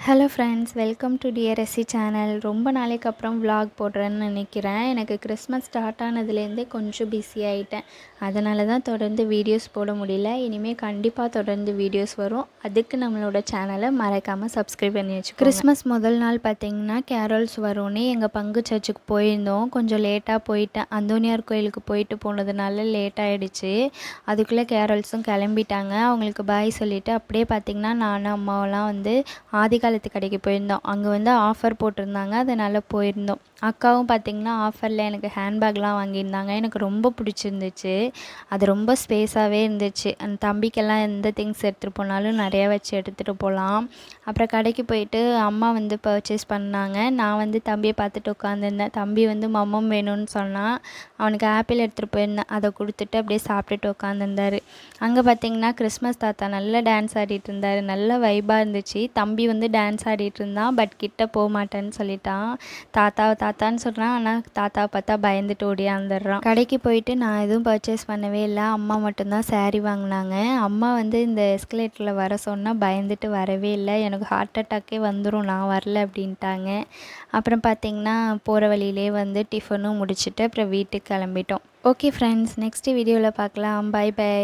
Hello friends, welcome to TRSC channel. ரொம்ப நாளைக்கு அப்புறம் விலாக் போடுறேன்னு நினைக்கிறேன். எனக்கு கிறிஸ்மஸ் ஸ்டார்ட் ஆனதுலேருந்தே கொஞ்சம் பிஸி ஆகிட்டேன். அதனால தான் தொடர்ந்து வீடியோஸ் போட முடியல. இனிமேல் கண்டிப்பாக தொடர்ந்து வீடியோஸ் வரும். அதுக்கு நம்மளோட சேனலை மறக்காமல் சப்ஸ்கிரைப் பண்ணி வச்சுக்கோங்க. கிறிஸ்மஸ் முதல் நாள் பார்த்திங்கன்னா கேரல்ஸ் வரும்னு எங்கள் பங்கு சர்ச்சுக்கு போயிருந்தோம். கொஞ்சம் லேட்டாக போயிட்டேன். அந்தோனியார் கோயிலுக்கு போனதுனால லேட் ஆகிடுச்சு. அதுக்குள்ளே கேரல்ஸும் கிளம்பிட்டாங்க. அவங்களுக்கு பாய் சொல்லிவிட்டு அப்படியே பார்த்திங்கன்னா நானும் அம்மாவெல்லாம் வந்து ஆதிகாலத்து கடைக்கு போயிருந்தோம். அங்கே வந்து ஆஃபர் போட்டிருந்தாங்க, அதனால் போயிருந்தோம். அக்காவும் பார்த்திங்கன்னா ஆஃபரில் எனக்கு ஹேண்ட்பேக்லாம் வாங்கியிருந்தாங்க. எனக்கு ரொம்ப பிடிச்சிருந்துச்சு. அது ரொம்ப ஸ்பேஸாகவே இருந்துச்சு. அந்த தம்பிக்கெல்லாம் எந்த திங்ஸ் எடுத்துகிட்டு போனாலும் நிறையா வச்சு எடுத்துகிட்டு போகலாம். அப்புறம் கடைக்கு போயிட்டு அம்மா வந்து பர்ச்சேஸ் பண்ணாங்க. நான் வந்து தம்பியை பார்த்துட்டு உட்காந்துருந்தேன். தம்பி வந்து மம்மம் வேணும்னு சொன்னான். அவனுக்கு ஆப்பிள் எடுத்துகிட்டு போயிருந்தேன். அதை கொடுத்துட்டு அப்படியே சாப்பிட்டுட்டு உட்காந்துருந்தார். அங்கே பார்த்திங்கன்னா கிறிஸ்மஸ் தாத்தா நல்லா டான்ஸ் ஆடிட்டு இருந்தார். நல்ல வைபாக இருந்துச்சு. தம்பி வந்து டான்ஸ் ஆடிட்டு இருந்தான். பட் கிட்ட போக மாட்டேன்னு சொல்லிட்டான். தாத்தான்னு சொல்கிறான். ஆனால் தாத்தாவை பார்த்தா பயந்துட்டு ஓடியாந்துடுறான். கடைக்கு போயிட்டு நான் எதுவும் பர்ச்சேஸ் பண்ணவே இல்லை. அம்மா மட்டும்தான் saree வாங்கினாங்க. அம்மா வந்து இந்த எஸ்கலேட்டரில் வர சொன்னால் பயந்துட்டு வரவே இல்லை. எனக்கு ஹார்ட் அட்டாக்கே வந்துடும் நான் வரல அப்படின்ட்டாங்க. அப்புறம் பார்த்திங்கன்னா போகிற வழியிலே வந்து டிஃபனும் முடிச்சுட்டு அப்புறம் வீட்டுக்கு கிளம்பிட்டோம். ஓகே ஃப்ரெண்ட்ஸ், நெக்ஸ்ட் வீடியோவில் பார்க்கலாம். Bye by.